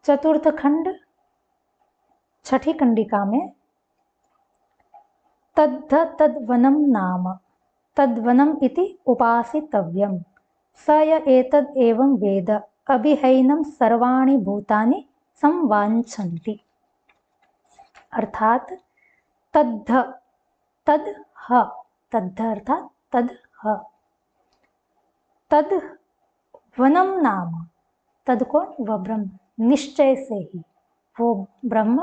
चतुर्थ खंड छठी कंडिका में तद्ध तद्वनम नाम तद्वनम इति उपासितव्यम स य एतद् एवं वेद अभिहैनं सर्वाणि भूतानि संवाञ्छन्ति। अर्थात तद्ध तद् ह तद्ध अर्थात तद् ह तद् वनम नाम तद कौन वह ब्रह्म, निश्चय से ही वो ब्रह्म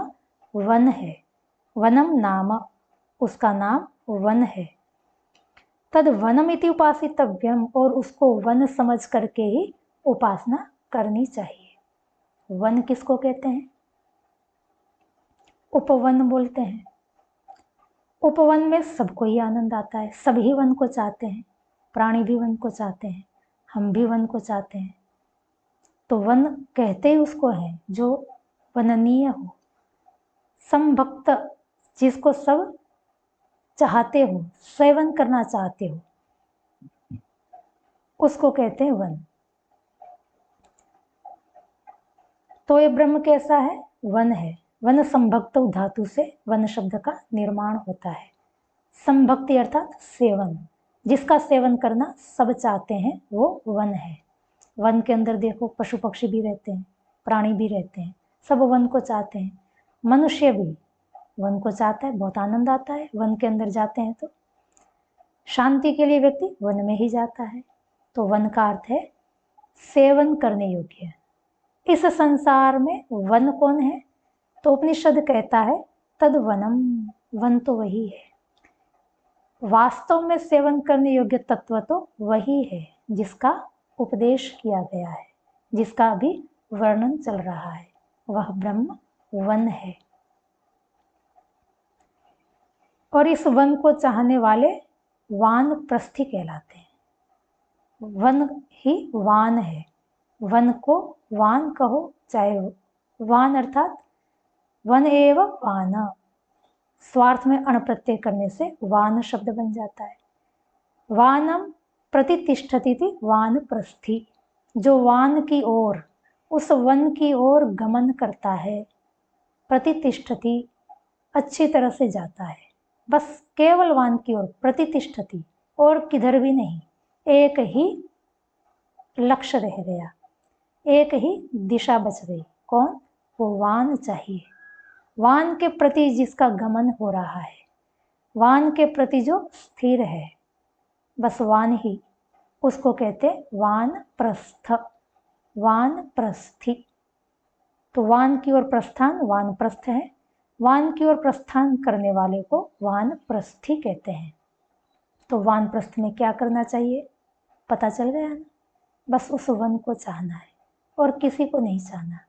वन है। वनम नाम उसका नाम वन है। तद वनम इति उपासितव्यम और उसको वन समझ करके ही उपासना करनी चाहिए। वन किसको कहते हैं? उपवन बोलते हैं। उपवन में सबको ही आनंद आता है, सभी वन को चाहते हैं, प्राणी भी वन को चाहते हैं, हम भी वन को चाहते हैं। तो वन कहते ही उसको है जो वननीय हो, समभक्त, जिसको सब चाहते हो, सेवन करना चाहते हो, उसको कहते हैं वन। तो ये ब्रह्म कैसा है? वन है। वन संभक्त धातु से वन शब्द का निर्माण होता है। संभक्ति अर्थात सेवन, जिसका सेवन करना सब चाहते हैं वो वन है। वन के अंदर देखो पशु पक्षी भी रहते हैं, प्राणी भी रहते हैं, सब वन को चाहते हैं। मनुष्य भी वन को चाहता है, बहुत आनंद आता है वन के अंदर जाते हैं तो। शांति के लिए व्यक्ति वन में ही जाता है। तो वन का अर्थ है सेवन करने योग्य। इस संसार में वन कौन है? तो उपनिषद कहता है तद वनम, वन तो वही है। वास्तव में सेवन करने योग्य तत्व तो वही है जिसका उपदेश किया गया है, जिसका अभी वर्णन चल रहा है, वह ब्रह्म वन है। और इस वन को चाहने वाले वानप्रस्थी कहलाते हैं। वन ही वान है। वन को वान कहो, चाहे वान अर्थात वन एव वान, स्वार्थ में अण प्रत्यय करने से वान शब्द बन जाता है। वानम प्रतितिष्ठति थी वानप्रस्थी, जो वान की ओर, उस वन की ओर गमन करता है। प्रतितिष्ठति अच्छी तरह से जाता है, बस केवल वान की ओर प्रतितिष्ठति, और किधर भी नहीं, एक ही लक्ष्य रह गया, एक ही दिशा बच गई। कौन? वो वान चाहिए। वान के प्रति जिसका गमन हो रहा है, वान के प्रति जो स्थिर है, बस वान ही, उसको कहते वानप्रस्थ, वानप्रस्थी। तो वान की ओर प्रस्थान वानप्रस्थ है। वान की ओर प्रस्थान करने वाले को वानप्रस्थी कहते हैं। तो वानप्रस्थ में क्या करना चाहिए? पता चल गया ना, बस उस वन को चाहना है और किसी को नहीं चाहना।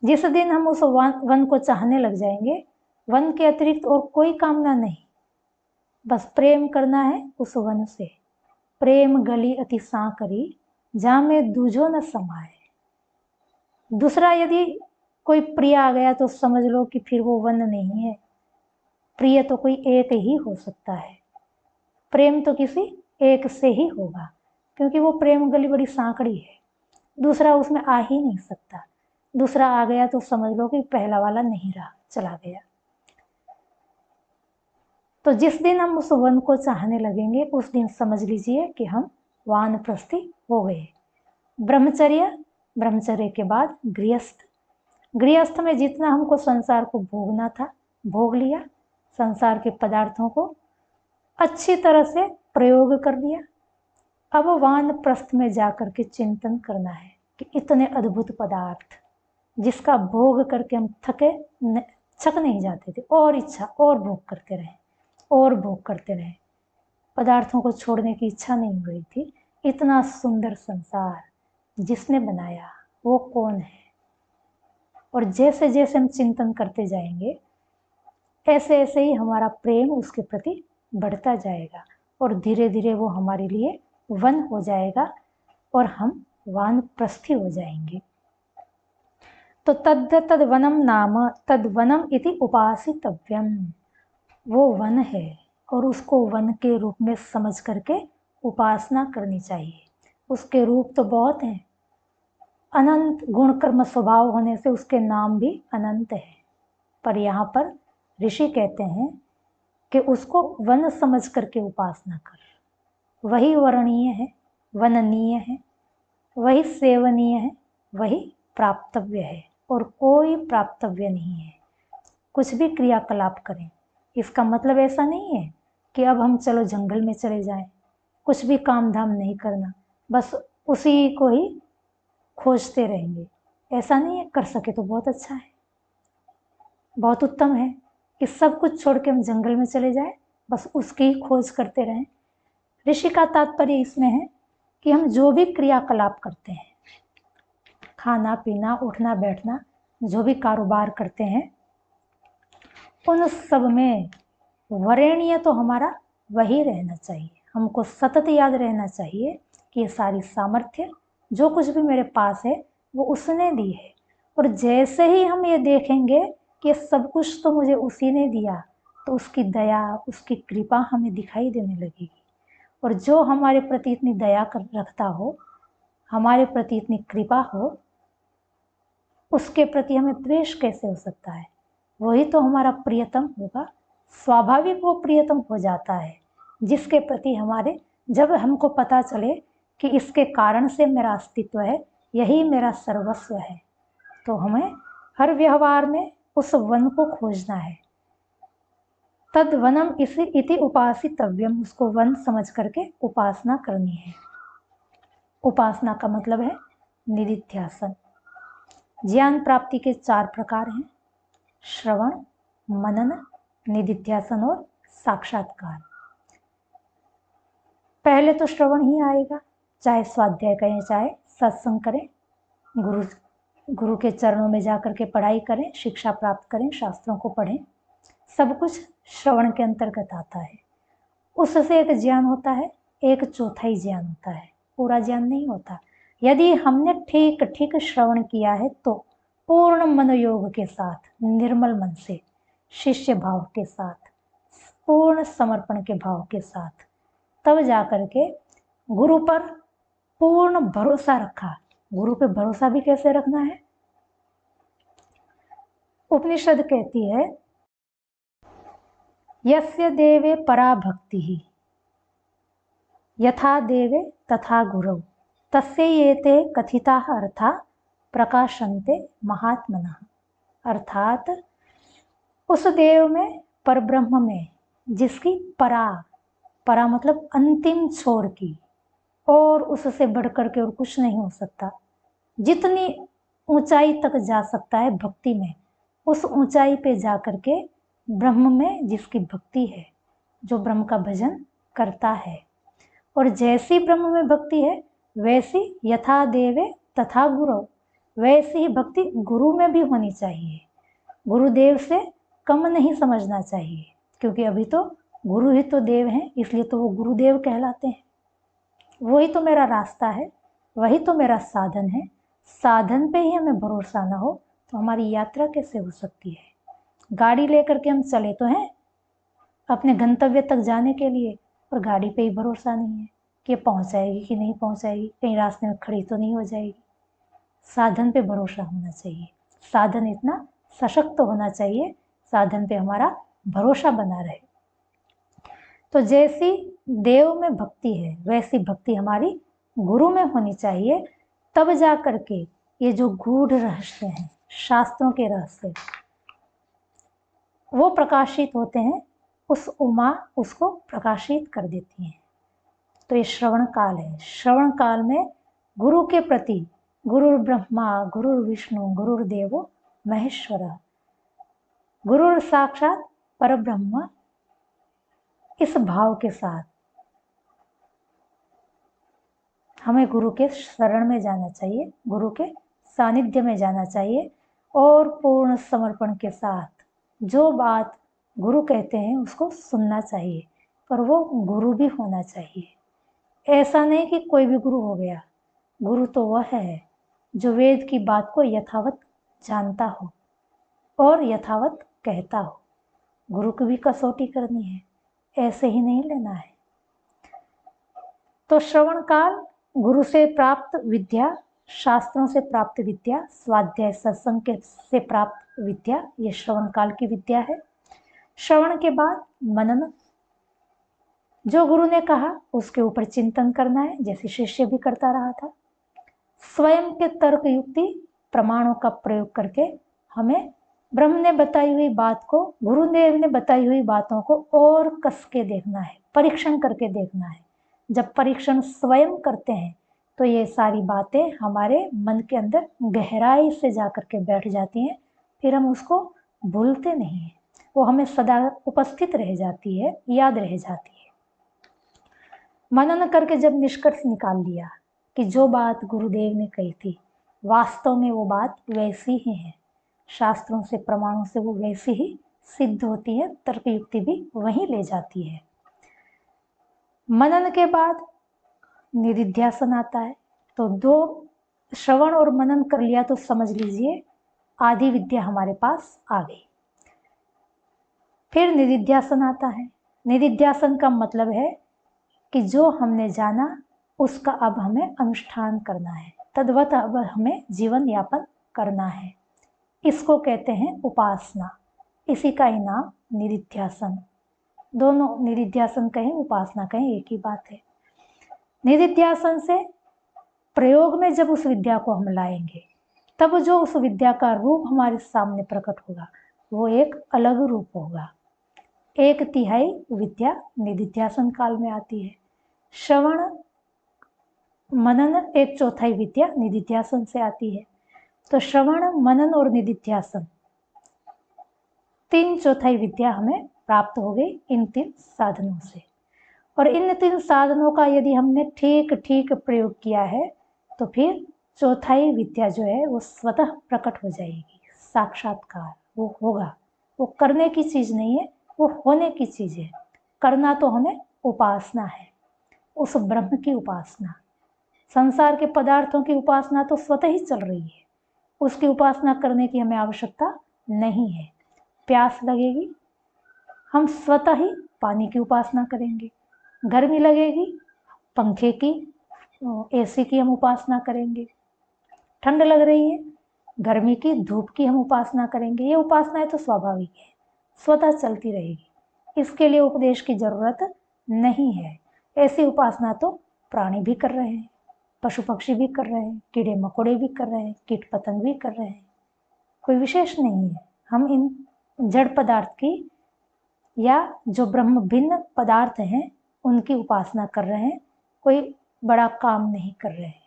जिस दिन हम उस वन को चाहने लग जाएंगे, वन के अतिरिक्त और कोई कामना नहीं, बस प्रेम करना है उस वन से। प्रेम गली अति सांकरी, जामे दूजो न समाए। दूसरा यदि कोई प्रिय आ गया तो समझ लो कि फिर वो वन नहीं है। प्रिय तो कोई एक ही हो सकता है, प्रेम तो किसी एक से ही होगा, क्योंकि वो प्रेम गली बड़ी सांकड़ी है, दूसरा उसमें आ ही नहीं सकता। दूसरा आ गया तो समझ लो कि पहला वाला नहीं रहा, चला गया। तो जिस दिन हम उस वन को चाहने लगेंगे, उस दिन समझ लीजिए कि हम वानप्रस्थी हो गए। ब्रह्मचर्य, ब्रह्मचर्य के बाद गृहस्थ। गृहस्थ में जितना हमको संसार को भोगना था भोग लिया, संसार के पदार्थों को अच्छी तरह से प्रयोग कर लिया। अब वानप्रस्थ में जाकर के चिंतन करना है कि इतने अद्भुत पदार्थ जिसका भोग करके हम थक नहीं जाते थे, और इच्छा, और भोग करते रहे, और भोग करते रहे, पदार्थों को छोड़ने की इच्छा नहीं हुई थी। इतना सुंदर संसार जिसने बनाया वो कौन है? और जैसे जैसे हम चिंतन करते जाएंगे, ऐसे ऐसे ही हमारा प्रेम उसके प्रति बढ़ता जाएगा, और धीरे धीरे वो हमारे लिए वन हो जाएगा और हम वानप्रस्थी हो जाएंगे। तो तद वनम नाम तद वनम इति उपासितव्यम, वो वन है और उसको वन के रूप में समझ करके उपासना करनी चाहिए। उसके रूप तो बहुत हैं, अनंत गुण कर्म स्वभाव होने से उसके नाम भी अनंत है। पर यहाँ पर ऋषि कहते हैं कि उसको वन समझ करके उपासना कर, वही वर्णनीय है, वननीय है, वही सेवनीय है, वही प्राप्तव्य है, और कोई प्राप्तव्य नहीं है। कुछ भी क्रियाकलाप करें, इसका मतलब ऐसा नहीं है कि अब हम चलो जंगल में चले जाएं, कुछ भी काम धाम नहीं करना, बस उसी को ही खोजते रहेंगे, ऐसा नहीं है। कर सके तो बहुत अच्छा है, बहुत उत्तम है कि सब कुछ छोड़ के हम जंगल में चले जाएं, बस उसकी ही खोज करते रहें। ऋषि का तात्पर्य इसमें है कि हम जो भी क्रियाकलाप करते हैं, खाना पीना उठना बैठना, जो भी कारोबार करते हैं, उन सब में वरेण्य तो हमारा वही रहना चाहिए। हमको सतत याद रहना चाहिए कि ये सारी सामर्थ्य जो कुछ भी मेरे पास है वो उसने दी है, और जैसे ही हम ये देखेंगे कि सब कुछ तो मुझे उसी ने दिया, तो उसकी दया, उसकी कृपा हमें दिखाई देने लगेगी। और जो हमारे प्रति इतनी दया कर रखता हो, हमारे प्रति इतनी कृपा हो, उसके प्रति हमें द्वेष कैसे हो सकता है? वही तो हमारा प्रियतम होगा। स्वाभाविक वो प्रियतम हो जाता है जिसके प्रति हमारे, जब हमको पता चले कि इसके कारण से मेरा अस्तित्व है, यही मेरा सर्वस्व है, तो हमें हर व्यवहार में उस वन को खोजना है। तद वनम इति उपासितव्यम, उसको वन समझ करके उपासना करनी है। उपासना का मतलब है निधिध्यासन। ज्ञान प्राप्ति के 4 प्रकार हैं: श्रवण, मनन, निधिध्यासन और साक्षात्कार। पहले तो श्रवण ही आएगा, चाहे स्वाध्याय करें, चाहे सत्संग करें, गुरु के चरणों में जाकर के पढ़ाई करें, शिक्षा प्राप्त करें, शास्त्रों को पढ़ें, सब कुछ श्रवण के अंतर्गत आता है। उससे एक ज्ञान होता है, एक चौथाई ज्ञान होता है, पूरा ज्ञान नहीं होता। यदि हमने ठीक ठीक श्रवण किया है तो पूर्ण मनोयोग के साथ, निर्मल मन से, शिष्य भाव के साथ, पूर्ण समर्पण के भाव के साथ, तब जाकर के गुरु पर पूर्ण भरोसा रखा। गुरु पे भरोसा भी कैसे रखना है? उपनिषद कहती है, यस्य देवे परा भक्ति यथा देवे तथा गुरौ तस्य येते कथिताः अर्था प्रकाशन्ते महात्मनः। अर्थात उस देव में, परब्रह्म में, जिसकी परा मतलब अंतिम छोर की, और उससे बढ़कर के और कुछ नहीं हो सकता। जितनी ऊंचाई तक जा सकता है भक्ति में, उस ऊंचाई पे जा करके ब्रह्म में जिसकी भक्ति है, जो ब्रह्म का भजन करता है, और जैसी ब्रह्म में भक्ति है वैसी यथा देवे तथा गुरु, वैसी ही भक्ति गुरु में भी होनी चाहिए। गुरुदेव से कम नहीं समझना चाहिए, क्योंकि अभी तो गुरु ही तो देव हैं, इसलिए तो वो गुरुदेव कहलाते हैं। वही तो मेरा रास्ता है, वही तो मेरा साधन है। साधन पे ही हमें भरोसा ना हो तो हमारी यात्रा कैसे हो सकती है? गाड़ी लेकर के हम चले तो हैं अपने गंतव्य तक जाने के लिए, और गाड़ी पे ही भरोसा नहीं है कि पहुंचाएगी कि नहीं पहुंचाएगी, कहीं रास्ते में खड़ी तो नहीं हो जाएगी। साधन पे भरोसा होना चाहिए, साधन इतना सशक्त होना चाहिए, साधन पे हमारा भरोसा बना रहे। तो जैसी देव में भक्ति है वैसी भक्ति हमारी गुरु में होनी चाहिए, तब जा करके ये जो गूढ़ रहस्य हैं, शास्त्रों के रहस्य, वो प्रकाशित होते हैं। उस उमा उसको प्रकाशित कर देती हैं। तो ये श्रवण काल है। श्रवण काल में गुरु के प्रति, गुरु ब्रह्मा गुरु विष्णु गुरुर्देवो महेश्वर, गुरु साक्षात परब्रह्म, इस भाव के साथ हमें गुरु के शरण में जाना चाहिए, गुरु के सानिध्य में जाना चाहिए, और पूर्ण समर्पण के साथ जो बात गुरु कहते हैं उसको सुनना चाहिए, पर वो गुरु भी होना चाहिए। ऐसा नहीं कि कोई भी गुरु हो गया। गुरु तो वह है जो वेद की बात को यथावत जानता हो और यथावत कहता हो। गुरु की भी कसौटी करनी है, ऐसे ही नहीं लेना है। तो श्रवण काल गुरु से प्राप्त विद्या शास्त्रों से प्राप्त विद्या, स्वाध्याय सत्संग से प्राप्त विद्या, ये श्रवण काल की विद्या है। श्रवण के बाद मनन, जो गुरु ने कहा उसके ऊपर चिंतन करना है, जैसे शिष्य भी करता रहा था। स्वयं के तर्क युक्ति प्रमाणों का प्रयोग करके हमें ब्रह्म ने बताई हुई बात को, गुरुदेव ने बताई हुई बातों को और कस के देखना है, परीक्षण करके देखना है। जब परीक्षण स्वयं करते हैं तो ये सारी बातें हमारे मन के अंदर गहराई से जाकर के बैठ जाती हैं, फिर हम उसको भूलते नहीं हैं, वो हमें सदा उपस्थित रह जाती है, याद रह जाती है। मनन करके जब निष्कर्ष निकाल लिया कि जो बात गुरुदेव ने कही थी वास्तव में वो बात वैसी ही है, शास्त्रों से प्रमाणों से वो वैसी ही सिद्ध होती है, तर्क युक्ति भी वहीं ले जाती है। मनन के बाद निधिध्यासन आता है। तो दो श्रवण और मनन कर लिया तो समझ लीजिए आदि विद्या हमारे पास आ गई। फिर निधिध्यासन आता है। निधिध्यासन का मतलब है कि जो हमने जाना उसका अब हमें अनुष्ठान करना है, तद्वत अब हमें जीवन यापन करना है। इसको कहते हैं उपासना। इसी का ही नाम निधिध्यासन। दोनों निधिध्यासन कहें उपासना कहें एक ही बात है। निधिध्यासन से प्रयोग में जब उस विद्या को हम लाएंगे तब जो उस विद्या का रूप हमारे सामने प्रकट होगा वो एक अलग रूप होगा। 1/3 विद्या निधिध्यासन काल में आती है। श्रवण मनन 1/4 विद्या निधिध्यासन से आती है। तो श्रवण मनन और निधिध्यासन 3/4 विद्या हमें प्राप्त हो गई इन 3 साधनों से। और इन 3 साधनों का यदि हमने ठीक ठीक प्रयोग किया है तो फिर 4थी विद्या जो है वो स्वतः प्रकट हो जाएगी, साक्षात्कार वो होगा। वो करने की चीज नहीं है, वो होने की चीज है। करना तो हमें उपासना है, उस ब्रह्म की उपासना। संसार के पदार्थों की उपासना तो स्वतः ही चल रही है, उसकी उपासना करने की हमें आवश्यकता नहीं है। प्यास लगेगी हम स्वतः ही पानी की उपासना करेंगे, गर्मी लगेगी पंखे की, एसी की हम उपासना करेंगे, ठंड लग रही है गर्मी की, धूप की हम उपासना करेंगे। ये उपासनाएं तो स्वाभाविक है, स्वतः चलती रहेगी, इसके लिए उपदेश की जरूरत नहीं है। ऐसी उपासना तो प्राणी भी कर रहे हैं, पशु पक्षी भी कर रहे हैं, कीड़े मकोड़े भी कर रहे हैं, कीट पतंग भी कर रहे हैं, कोई विशेष नहीं है। हम इन जड़ पदार्थ की या जो ब्रह्म भिन्न पदार्थ हैं उनकी उपासना कर रहे हैं, कोई बड़ा काम नहीं कर रहे हैं।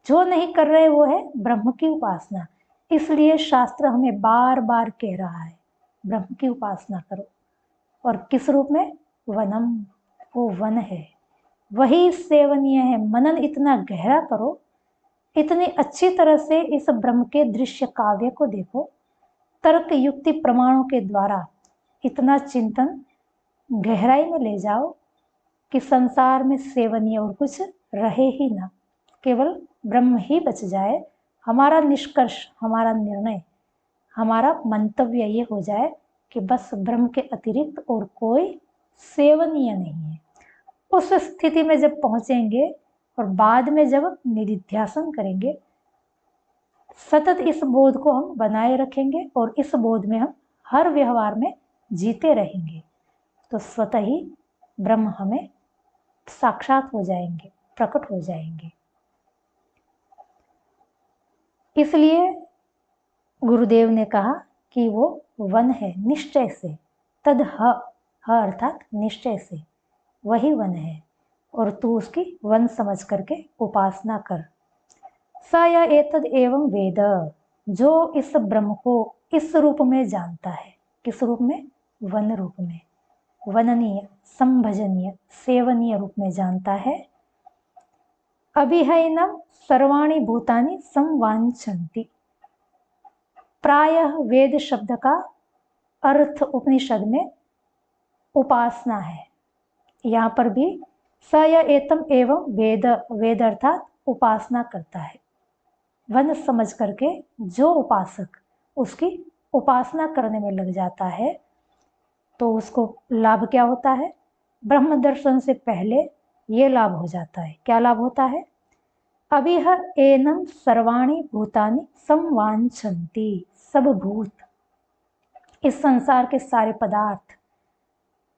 जो नहीं कर रहे वो है ब्रह्म की उपासना। इसलिए शास्त्र हमें बार बार कह रहा है ब्रह्म की उपासना करो। और किस रूप में? वनम, वो वन है, वही सेवनीय है। मनन इतना गहरा करो, इतनी अच्छी तरह से इस ब्रह्म के दृश्य काव्य को देखो, तर्क युक्ति प्रमाणों के द्वारा इतना चिंतन गहराई में ले जाओ कि संसार में सेवनीय और कुछ रहे ही ना, केवल ब्रह्म ही बच जाए। हमारा निष्कर्ष, हमारा निर्णय, हमारा मंतव्य ये हो जाए कि बस ब्रह्म के अतिरिक्त और कोई सेवनीय नहीं है। उस स्थिति में जब पहुंचेंगे और बाद में जब निधिध्यासन करेंगे, सतत इस बोध को हम बनाए रखेंगे और इस बोध में हम हर व्यवहार में जीते रहेंगे, तो स्वतः ही ब्रह्म हमें साक्षात हो जाएंगे, प्रकट हो जाएंगे। इसलिए गुरुदेव ने कहा कि वो वन है निश्चय से, तद ह अर्थात निश्चय से, वही वन है और तू उसकी वन समझ करके उपासना कर। स या एतद एवं वेद, जो इस ब्रह्म को इस रूप में जानता है। किस रूप में? वन रूप में, वननीय, संभजनीय, सेवनीय रूप में जानता है। अभिहैनम सर्वाणि भूतानि संवांछन्ति। प्रायः वेद शब्द का अर्थ उपनिषद में उपासना है। यहाँ पर भी स या एतम एवं वेद, वेद अर्थात उपासना करता है। वन समझ करके जो उपासक उसकी उपासना करने में लग जाता है तो उसको लाभ क्या होता है? ब्रह्म दर्शन से पहले ये लाभ हो जाता है। क्या लाभ होता है? अभिह एनम सर्वाणि भूतानि संवांछन्ति। सब भूत, इस संसार के सारे पदार्थ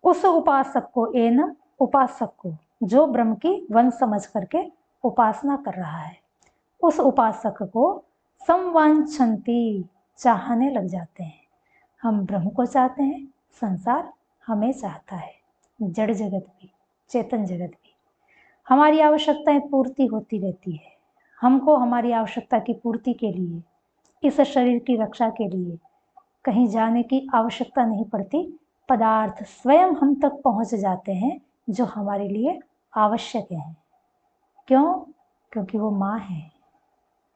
उस उपासक को, एनम उपासक को, जो ब्रह्म की वन समझ करके उपासना कर रहा है, उस उपासक को संवांछन्ति, चाहने लग जाते हैं। हम ब्रह्म को चाहते हैं, संसार हमें चाहता है, जड़ जगत भी, चेतन जगत भी। हमारी आवश्यकताएं पूर्ति होती रहती है। हमको हमारी आवश्यकता की पूर्ति के लिए, इस शरीर की रक्षा के लिए कहीं जाने की आवश्यकता नहीं पड़ती। पदार्थ स्वयं हम तक पहुंच जाते हैं जो हमारे लिए आवश्यक हैं। क्यों? क्योंकि वो माँ है।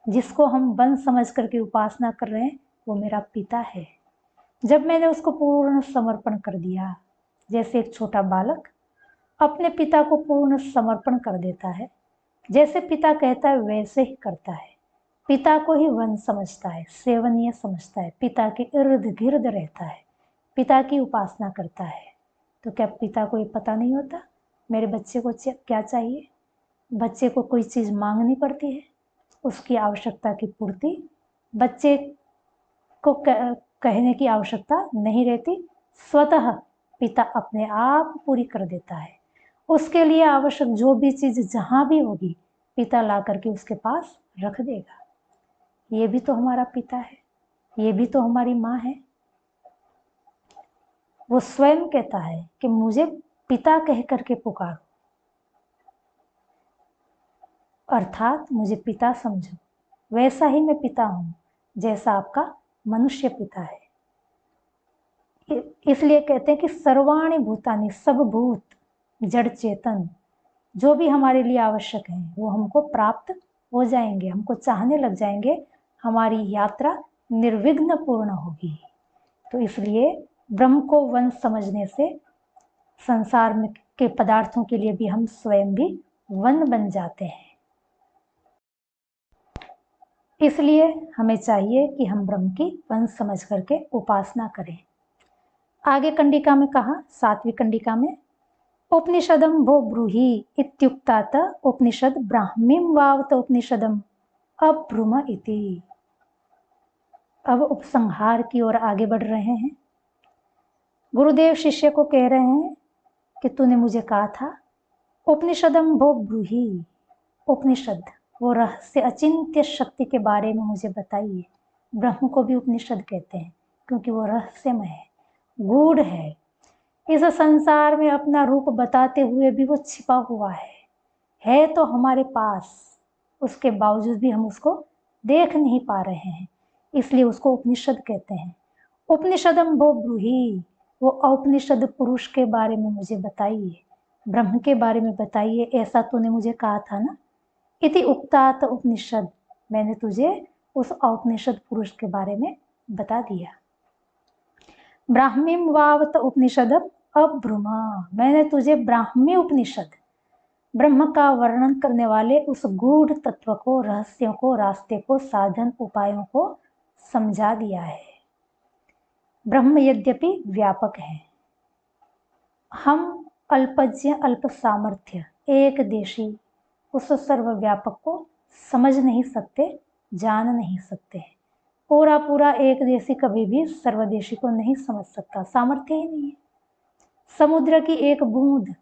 जिसको हम वन समझ करके उपासना कर रहे हैं वो मेरा पिता है। जब मैंने उसको पूर्ण समर्पण कर दिया, जैसे एक छोटा बालक अपने पिता को पूर्ण समर्पण कर देता है, जैसे पिता कहता है वैसे ही करता है। पिता को ही वन समझता है, सेवनीय समझता है, पिता के इर्द गिर्द रहता है, पिता की उपासना करता है। तो क्या पिता को ये पता नहीं होता मेरे बच्चे को क्या चाहिए? बच्चे को कोई चीज़ मांगनी पड़ती है, उसकी आवश्यकता की पूर्ति बच्चे को कहने की आवश्यकता नहीं रहती, स्वतः पिता अपने आप पूरी कर देता है। उसके लिए आवश्यक जो भी चीज़ जहाँ भी होगी पिता ला करके उसके पास रख देगा। ये भी तो हमारा पिता है, ये भी तो हमारी माँ है। वो स्वयं कहता है कि मुझे पिता कह करके पुकारो, अर्थात मुझे पिता समझो। वैसा ही मैं पिता हूँ जैसा आपका मनुष्य पिता है। इसलिए कहते हैं कि सर्वाणि भूतानि, सब भूत, जड़ चेतन, जो भी हमारे लिए आवश्यक है वो हमको प्राप्त हो जाएंगे, हमको चाहने लग जाएंगे, हमारी यात्रा निर्विघ्न पूर्ण होगी। तो इसलिए ब्रह्म को वन समझने से संसार में के पदार्थों के लिए भी हम स्वयं भी वन बन जाते हैं। इसलिए हमें चाहिए कि हम ब्रह्म की वन समझ करके उपासना करें। आगे कंडिका में कहा, 7वीं कंडिका में, उपनिषदम भो ब्रूहि इत्युक्तात उपनिषद ब्राह्मीम वावत उपनिषदम अब्रूम इति। अब उपसंहार की ओर आगे बढ़ रहे हैं। गुरुदेव शिष्य को कह रहे हैं कि तूने मुझे कहा था उपनिषदम भो ब्रूहि, उपनिषद वो रहस्य अचिंत्य शक्ति के बारे में मुझे बताइए। ब्रह्म को भी उपनिषद कहते हैं क्योंकि वो रहस्यमय है, गूढ़ है। इस संसार में अपना रूप बताते हुए भी वो छिपा हुआ है तो हमारे पास, उसके बावजूद भी हम उसको देख नहीं पा रहे हैं, इसलिए उसको उपनिषद कहते हैं। उपनिषदम भो ब्रूहि, वो औपनिषद पुरुष के बारे में मुझे बताइए, ब्रह्म के बारे में बताइए, ऐसा तूने मुझे कहा था ना। इति उक्तात उपनिषद, मैंने तुझे उस औपनिषद पुरुष के बारे में बता दिया। ब्राह्मीम वावत उपनिषदम अब्रूमा, मैंने तुझे ब्राह्मी उपनिषद, ब्रह्म का वर्णन करने वाले उस गूढ़ तत्व को, रहस्यों को, रास्ते को, साधन उपायों को समझा दिया है। ब्रह्म यद्यपि व्यापक है, हम अल्पज्ञ, अल्प सामर्थ्य, एक देशी उस सर्वव्यापक को समझ नहीं सकते, जान नहीं सकते। पूरा पूरा एक देशी कभी भी सर्वदेशी को नहीं समझ सकता, सामर्थ्य ही नहीं है। समुद्र की एक बूंद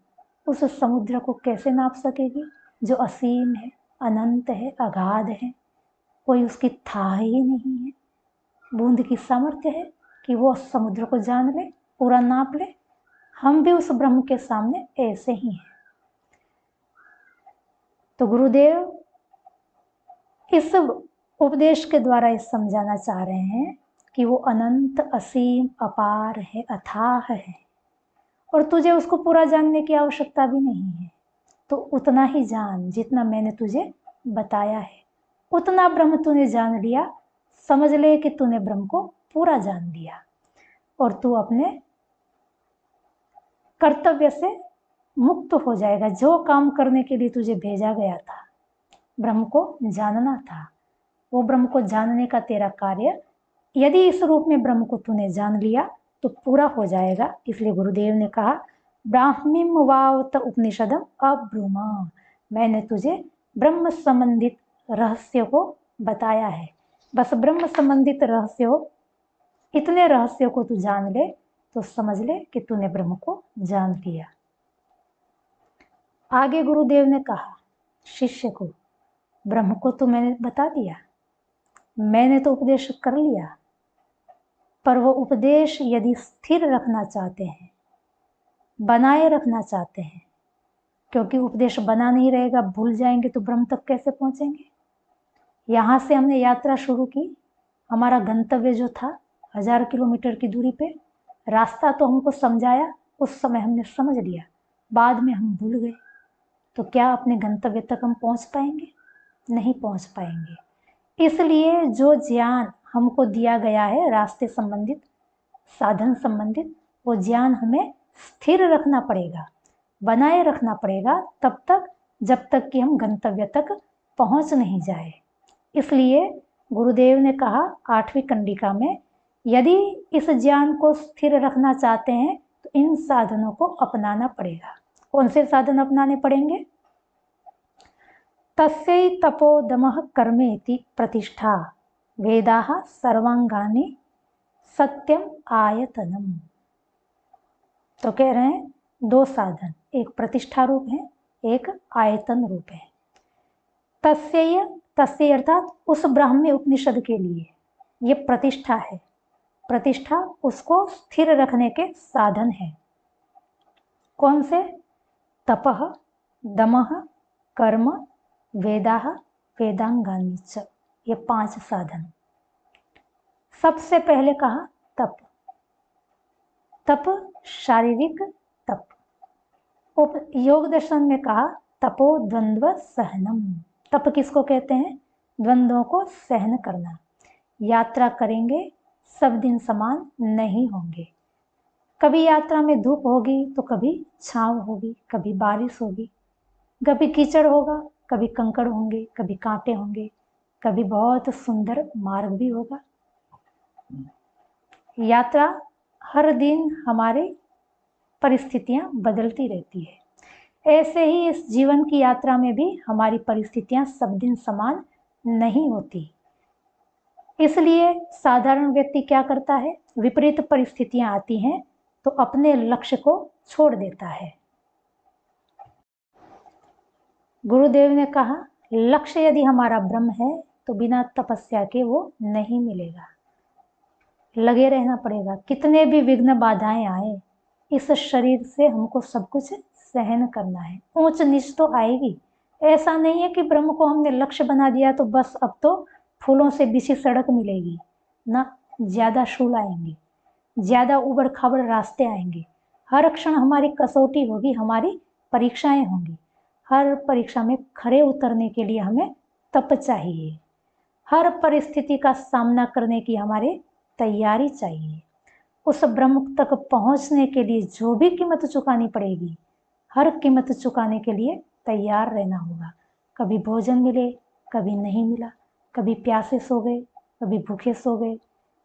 उस समुद्र को कैसे नाप सकेगी जो असीम है, अनंत है, अगाध है, कोई उसकी था ही नहीं है। बूंद की सामर्थ्य है कि वो समुद्र को जान ले, पूरा नाप ले। हम भी उस ब्रह्म के सामने ऐसे ही हैं। तो गुरुदेव इस उपदेश के द्वारा ये समझाना चाह रहे हैं कि वो अनंत, असीम, अपार है, अथाह है, और तुझे उसको पूरा जानने की आवश्यकता भी नहीं है। तो उतना ही जान जितना मैंने तुझे बताया है, उतना ब्रह्म तूने जान लिया। समझ ले कि तूने ब्रह्म को पूरा जान लिया और तू अपने कर्तव्य से मुक्त हो जाएगा। जो काम करने के लिए तुझे भेजा गया था, ब्रह्म को जानना था, वो ब्रह्म को जानने का तेरा कार्य, यदि इस रूप में ब्रह्म को तूने जान लिया तो पूरा हो जाएगा। इसलिए गुरुदेव ने कहा ब्राह्मीम वावत उपनिषदम अब्रूमा, मैंने तुझे ब्रह्म संबंधित रहस्य को बताया है। बस ब्रह्म संबंधित रहस्य हो, इतने रहस्यों को तू जान ले तो समझ ले कि तूने ब्रह्म को जान लिया। आगे गुरुदेव ने कहा शिष्य को, ब्रह्म को तो मैंने बता दिया, मैंने तो उपदेश कर लिया, पर वो उपदेश यदि स्थिर रखना चाहते हैं, बनाए रखना चाहते हैं, क्योंकि उपदेश बना नहीं रहेगा, भूल जाएंगे तो ब्रह्म तक कैसे पहुंचेंगे। यहाँ से हमने यात्रा शुरू की, हमारा गंतव्य जो था 1000 किलोमीटर की दूरी पे, रास्ता तो हमको समझाया, उस समय हमने समझ लिया, बाद में हम भूल गए, तो क्या अपने गंतव्य तक हम पहुंच पाएंगे? नहीं पहुंच पाएंगे। इसलिए जो ज्ञान हमको दिया गया है रास्ते संबंधित, साधन संबंधित, वो ज्ञान हमें स्थिर रखना पड़ेगा, बनाए रखना पड़ेगा, तब तक जब तक कि हम गंतव्य तक पहुंच नहीं जाए। इसलिए गुरुदेव ने कहा 8वीं कंडिका में, यदि इस ज्ञान को स्थिर रखना चाहते हैं तो इन साधनों को अपनाना पड़ेगा। कौन से साधन अपनाने पड़ेंगे? तस्यै तपोदमः कर्मेति प्रतिष्ठा, वेदाः सर्वांगानि सत्यम आयतनम। तो कह रहे हैं 2 साधन, एक प्रतिष्ठा रूप है, एक आयतन रूप है। तस्य अर्थात उस ब्राह्मी उपनिषद के लिए ये प्रतिष्ठा है। प्रतिष्ठा उसको स्थिर रखने के साधन है। कौन से? तपः, दमः, कर्म, वेदाः, वेदांगानि च, ये 5 साधन। सबसे पहले कहा तप। तप शारीरिक तप। योग दर्शन में कहा तपो द्वंद्व सहनम। तप किसको कहते हैं? द्वंद्वों को सहन करना। यात्रा करेंगे, सब दिन समान नहीं होंगे। कभी यात्रा में धूप होगी तो कभी छांव होगी, कभी बारिश होगी, कभी कीचड़ होगा, कभी कंकड़ होंगे, कभी कांटे होंगे, कभी बहुत सुंदर मार्ग भी होगा। यात्रा हर दिन हमारी परिस्थितियां बदलती रहती है। ऐसे ही इस जीवन की यात्रा में भी हमारी परिस्थितियां सब दिन समान नहीं होती। इसलिए साधारण व्यक्ति क्या करता है? विपरीत परिस्थितियां आती हैं तो अपने लक्ष्य को छोड़ देता है। गुरुदेव ने कहा लक्ष्य यदि हमारा ब्रह्म है तो बिना तपस्या के वो नहीं मिलेगा। लगे रहना पड़ेगा, कितने भी विघ्न बाधाएं आए, इस शरीर से हमको सब कुछ सहन करना है। ऊंच नीच तो आएगी, ऐसा नहीं है कि ब्रह्म को हमने लक्ष्य बना दिया तो बस अब तो फूलों से बिछी सड़क मिलेगी ना। ज्यादा शूल आएंगे, ज्यादा उबड़ खाबड़ रास्ते आएंगे, हर क्षण हमारी कसौटी होगी, हमारी परीक्षाएं होंगी। हर परीक्षा में खरे उतरने के लिए हमें तप चाहिए, हर परिस्थिति का सामना करने की हमारे तैयारी चाहिए। उस ब्रह्म तक पहुंचने के लिए जो भी कीमत चुकानी पड़ेगी, हर कीमत चुकाने के लिए तैयार रहना होगा। कभी भोजन मिले, कभी नहीं मिला, कभी प्यासे सो गए, कभी भूखे सो गए,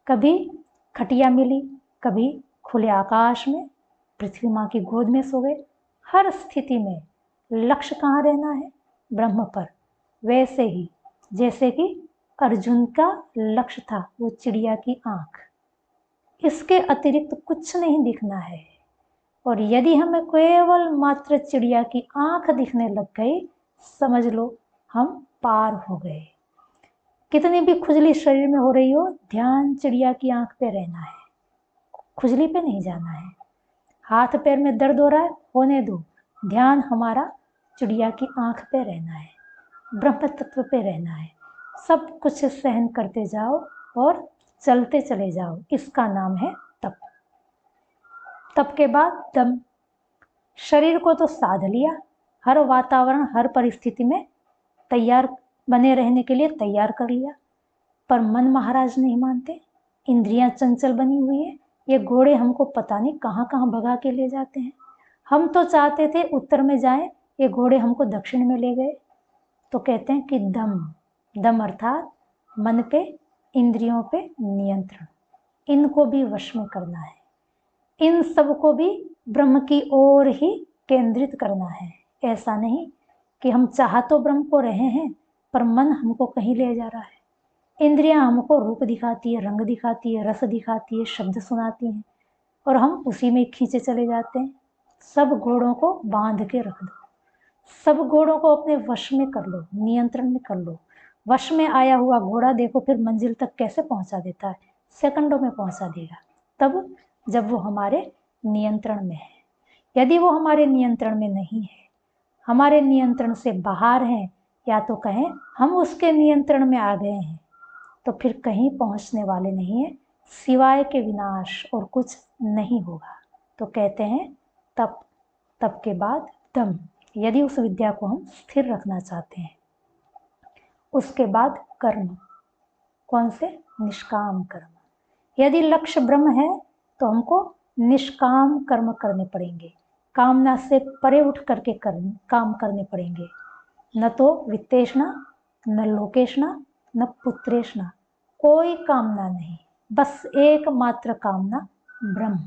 कभी खटिया मिली, कभी खुले आकाश में पृथ्वी माँ की गोद में सो गए। हर स्थिति में लक्ष्य कहाँ रहना है? ब्रह्म पर। वैसे ही जैसे कि अर्जुन का लक्ष्य था वो चिड़िया की आंख, इसके अतिरिक्त कुछ नहीं दिखना है। और यदि हमें केवल मात्र चिड़िया की आंख दिखने लग गई, समझ लो हम पार हो गए। कितनी भी खुजली शरीर में हो रही हो, ध्यान चिड़िया की आंख पे रहना है, खुजली पे नहीं जाना है। हाथ पैर में दर्द हो रहा है, होने दो, ध्यान हमारा चिड़िया की आंख पे रहना है, ब्रह्म तत्व पे रहना है। सब कुछ सहन करते जाओ और चलते चले जाओ, इसका नाम है तप। तप के बाद दम। शरीर को तो साध लिया, हर वातावरण हर परिस्थिति में तैयार बने रहने के लिए तैयार कर लिया, पर मन महाराज नहीं मानते। इंद्रियां चंचल बनी हुई है, ये घोड़े हमको पता नहीं कहाँ कहाँ भगा के ले जाते हैं। हम तो चाहते थे उत्तर में जाएं, ये घोड़े हमको दक्षिण में ले गए। तो कहते हैं कि दम, दम अर्थात मन पे, इंद्रियों पे नियंत्रण, इनको भी वश में करना है। इन सब को भी ब्रह्म की ओर ही केंद्रित करना है। ऐसा नहीं कि हम चाह तो ब्रह्म को रहे हैं पर मन हमको कहीं ले जा रहा है। इंद्रियां हमको रूप दिखाती है, रंग दिखाती है, रस दिखाती है, शब्द सुनाती हैं, और हम उसी में खींचे चले जाते हैं। सब घोड़ों को बांध के रख दो, सब घोड़ों को अपने वश में कर लो, नियंत्रण में कर लो। वश में आया हुआ घोड़ा देखो फिर मंजिल तक कैसे पहुंचा देता है, सेकंडों में पहुंचा देगा, तब जब वो हमारे नियंत्रण में है। यदि वो हमारे नियंत्रण में नहीं है, हमारे नियंत्रण से बाहर हैं, या तो कहें हम उसके नियंत्रण में आ गए हैं, तो फिर कहीं पहुंचने वाले नहीं है, सिवाय के विनाश और कुछ नहीं होगा। तो कहते हैं तप, तप के बाद दम। यदि उस विद्या को हम स्थिर रखना चाहते हैं, उसके बाद कर्म। कौन से? निष्काम कर्म। यदि लक्ष्य ब्रह्म है तो हमको निष्काम कर्म करने पड़ेंगे, कामना से परे उठ करके काम करने पड़ेंगे। न तो वित्तेषणा, न लोकेशना, न पुत्रेशना, कोई कामना नहीं, बस एकमात्र कामना ब्रह्म।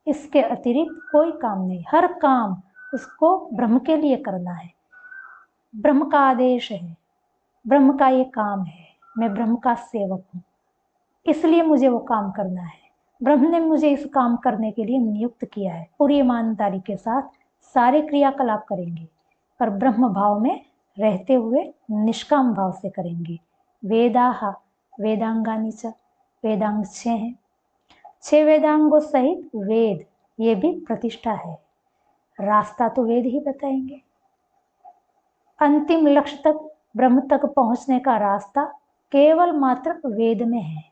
इसके अतिरिक्त कोई काम नहीं, हर काम उसको ब्रह्म के लिए करना है। ब्रह्म का आदेश है, ब्रह्म का ये काम है, मैं ब्रह्म का सेवक हूँ, इसलिए मुझे वो काम करना है। ब्रह्म ने मुझे इस काम करने के लिए नियुक्त किया है। पूरी ईमानदारी के साथ सारे क्रियाकलाप करेंगे, पर ब्रह्म भाव में रहते हुए निष्काम भाव से करेंगे। वेदाहा वेदांगानि च, वेदांग 6 हैं, 6 वेदांगों सहित वेद, ये भी प्रतिष्ठा है। रास्ता तो वेद ही बताएंगे। अंतिम लक्ष्य तक, ब्रह्म तक पहुंचने का रास्ता केवल मात्र वेद में है,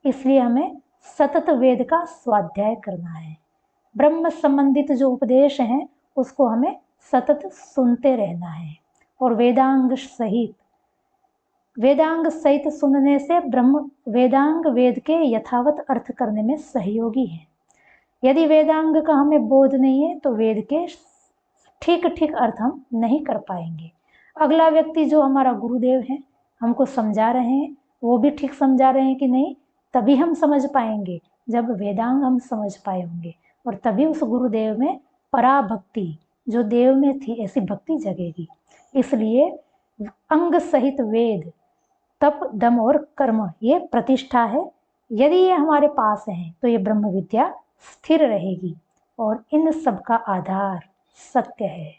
इसलिए हमें सतत वेद का स्वाध्याय करना है। ब्रह्म संबंधित जो उपदेश हैं उसको हमें सतत सुनते रहना है, और वेदांग सहित सुनने से ब्रह्म वेदांग वेद के यथावत अर्थ करने में सहयोगी है। यदि वेदांग का हमें बोध नहीं है तो वेद के ठीक ठीक अर्थ हम नहीं कर पाएंगे। अगला व्यक्ति जो हमारा गुरुदेव है, हमको समझा रहे हैं, वो भी ठीक समझा रहे हैं कि नहीं, तभी हम समझ पाएंगे जब वेदांग हम समझ पाए होंगे, और तभी उस गुरुदेव में पराभक्ति जो देव में थी ऐसी भक्ति जगेगी। इसलिए अंग सहित वेद, तप, दम और कर्म, ये प्रतिष्ठा है। यदि ये हमारे पास है तो ये ब्रह्म विद्या स्थिर रहेगी, और इन सब का आधार सत्य है।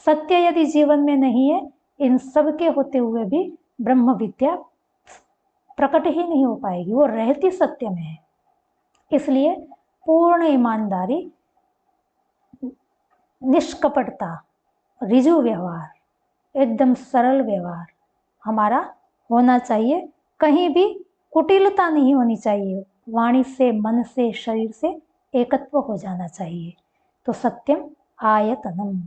सत्य यदि जीवन में नहीं है, इन सब के होते हुए भी ब्रह्म विद्या प्रकट ही नहीं हो पाएगी, वो रहती सत्य में है। इसलिए पूर्ण ईमानदारी, निष्कपटता, ऋजु व्यवहार, एकदम सरल व्यवहार हमारा होना चाहिए। कहीं भी कुटिलता नहीं होनी चाहिए, वाणी से, मन से, शरीर से एकत्व हो जाना चाहिए। तो सत्यम आयतनम,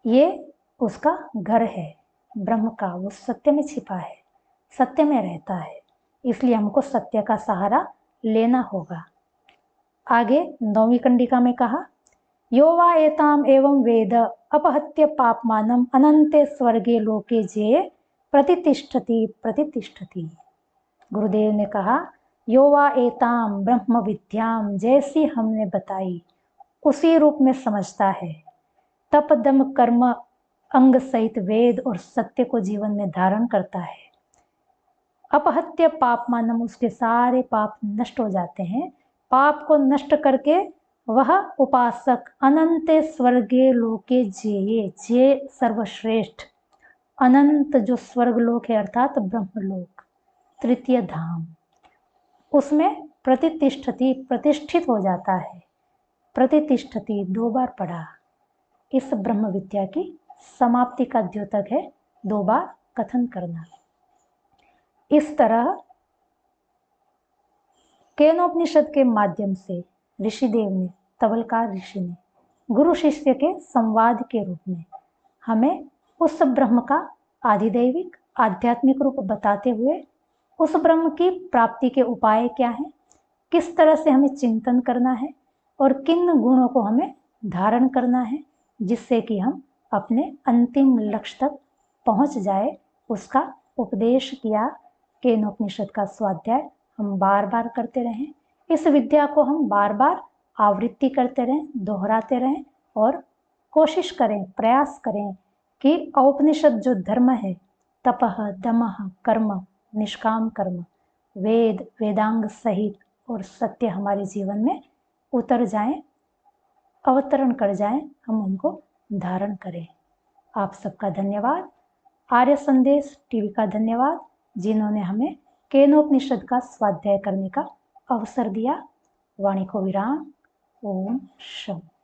ये उसका घर है ब्रह्म का, वो सत्य में छिपा है, सत्य में रहता है, इसलिए हमको सत्य का सहारा लेना होगा। आगे 9वीं कंडिका में कहा, यो वा एताम एवं वेद अपहत्य पापमानम अनंते स्वर्गे लोके जे प्रतितिष्ठति प्रतितिष्ठति। गुरुदेव ने कहा, यो वा एताम ब्रह्म विद्याम, जैसी हमने बताई उसी रूप में समझता है, तप, दम, कर्म, अंग सहित वेद और सत्य को जीवन में धारण करता है। अपहत्य पापमानम, उसके सारे पाप नष्ट हो जाते हैं। पाप को नष्ट करके वह उपासक अनंत स्वर्गे लोके जे सर्वश्रेष्ठ अनंत जो स्वर्गलोक है अर्थात ब्रह्मलोक, तृतीय धाम, उसमें प्रतितिष्ठति, प्रतिष्ठित हो जाता है। प्रतितिष्ठति 2 बार पढ़ा। इस ब्रह्म विद्या की समाप्ति का द्योतक है 2 बार कथन करना। इस तरह केनोपनिषद के माध्यम से ऋषिदेव ने, तवलकार ऋषि ने गुरु शिष्य के संवाद के रूप में हमें उस ब्रह्म का आधिदैविक आध्यात्मिक रूप बताते हुए उस ब्रह्म की प्राप्ति के उपाय क्या हैं, किस तरह से हमें चिंतन करना है और किन गुणों को हमें धारण करना है, जिससे कि हम अपने अंतिम लक्ष्य तक पहुंच जाए, उसका उपदेश किया। केनोपनिषद का स्वाध्याय हम बार बार करते रहें, इस विद्या को हम बार बार आवृत्ति करते रहें, दोहराते रहें, और कोशिश करें, प्रयास करें कि औपनिषद जो धर्म है तपः दमः कर्म निष्काम कर्म वेद वेदांग सहित और सत्य हमारे जीवन में उतर जाएं, अवतरण कर जाएं, हम उनको धारण करें। आप सबका धन्यवाद। आर्य संदेश टीवी का धन्यवाद जिन्होंने हमें केनोपनिषद का स्वाध्याय करने का अवसर दिया। वाणी को विराम। ओम शांति।